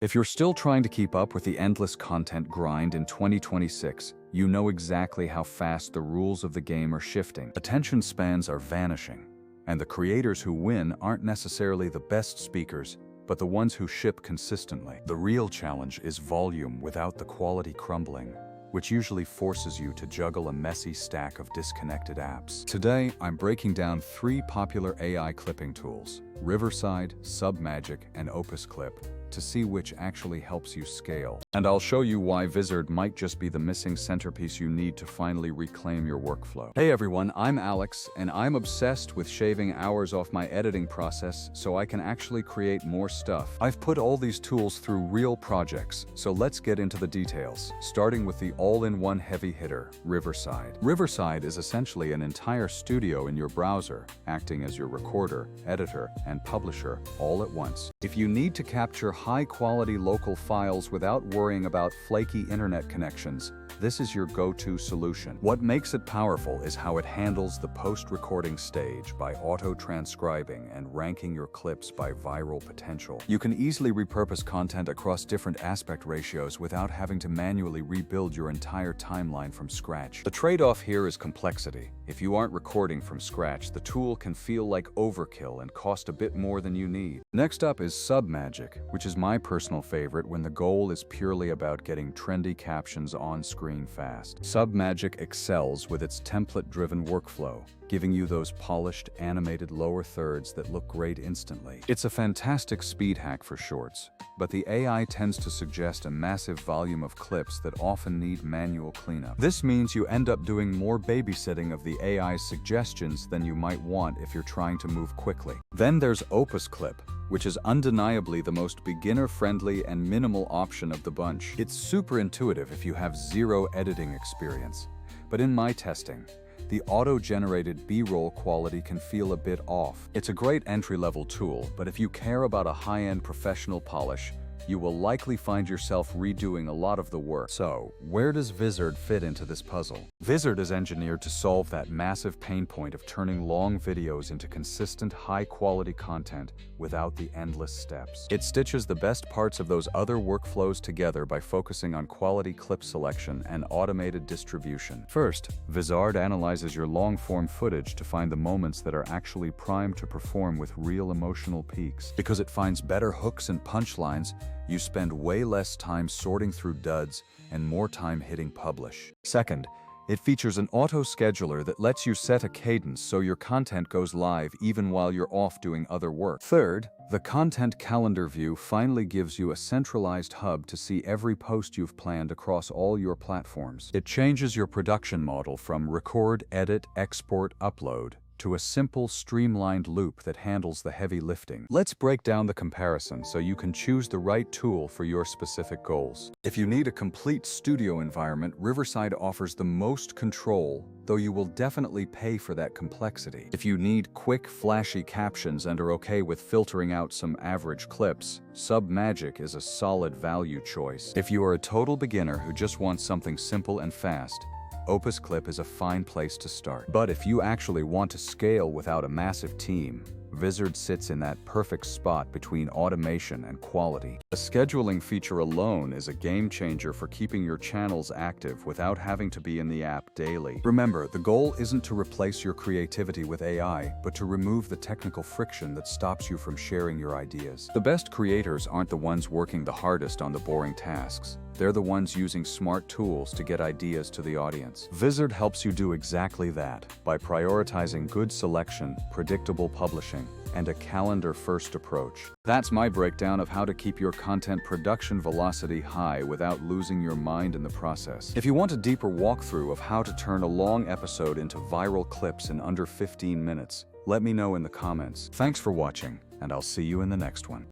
If you're still trying to keep up with the endless content grind in 2026, you know exactly how fast the rules of the game are shifting. Attention spans are vanishing, and the creators who win aren't necessarily the best speakers, but the ones who ship consistently. The real challenge is volume without the quality crumbling, which usually forces you to juggle a messy stack of disconnected apps. Today, I'm breaking down 3 popular AI clipping tools, Riverside, Submagic, and Opus Clip, to see which actually helps you scale. And I'll show you why Vizard might just be the missing centerpiece you need to finally reclaim your workflow. Hey everyone, I'm Alex, and I'm obsessed with shaving hours off my editing process so I can actually create more stuff. I've put all these tools through real projects, so let's get into the details, starting with the all-in-one heavy hitter, Riverside. Riverside is essentially an entire studio in your browser, acting as your recorder, editor, and publisher all at once. If you need to capture high-quality local files without worrying about flaky internet connections, this is your go-to solution. What makes it powerful is how it handles the post-recording stage by auto-transcribing and ranking your clips by viral potential. You can easily repurpose content across different aspect ratios without having to manually rebuild your entire timeline from scratch. The trade-off here is complexity. If you aren't recording from scratch, the tool can feel like overkill and cost a bit more than you need. Next up is Submagic, which is my personal favorite when the goal is purely about getting trendy captions on screen fast. Submagic excels with its template-driven workflow, giving you those polished, animated lower thirds that look great instantly. It's a fantastic speed hack for shorts, but the AI tends to suggest a massive volume of clips that often need manual cleanup. This means you end up doing more babysitting of the AI's suggestions than you might want if you're trying to move quickly. Then there's Opus Clip, which is undeniably the most beginner-friendly and minimal option of the bunch. It's super intuitive if you have zero editing experience, but in my testing, the auto-generated B-roll quality can feel a bit off. It's a great entry-level tool, but if you care about a high-end professional polish, you will likely find yourself redoing a lot of the work. So, where does Vizard fit into this puzzle? Vizard is engineered to solve that massive pain point of turning long videos into consistent, high-quality content without the endless steps. It stitches the best parts of those other workflows together by focusing on quality clip selection and automated distribution. First, Vizard analyzes your long-form footage to find the moments that are actually primed to perform with real emotional peaks. Because it finds better hooks and punchlines, you spend way less time sorting through duds and more time hitting publish. Second, it features an auto-scheduler that lets you set a cadence so your content goes live even while you're off doing other work. Third, the content calendar view finally gives you a centralized hub to see every post you've planned across all your platforms. It changes your production model from record, edit, export, upload to a simple, streamlined loop that handles the heavy lifting. Let's break down the comparison so you can choose the right tool for your specific goals. If you need a complete studio environment, Riverside offers the most control, though you will definitely pay for that complexity. If you need quick, flashy captions and are okay with filtering out some average clips, Submagic is a solid value choice. If you are a total beginner who just wants something simple and fast, Opus Clip is a fine place to start. But if you actually want to scale without a massive team, Vizard sits in that perfect spot between automation and quality. The scheduling feature alone is a game changer for keeping your channels active without having to be in the app daily. Remember, the goal isn't to replace your creativity with AI, but to remove the technical friction that stops you from sharing your ideas. The best creators aren't the ones working the hardest on the boring tasks. They're the ones using smart tools to get ideas to the audience. Vizard helps you do exactly that by prioritizing good selection, predictable publishing, and a calendar-first approach. That's my breakdown of how to keep your content production velocity high without losing your mind in the process. If you want a deeper walkthrough of how to turn a long episode into viral clips in under 15 minutes, let me know in the comments. Thanks for watching, and I'll see you in the next one.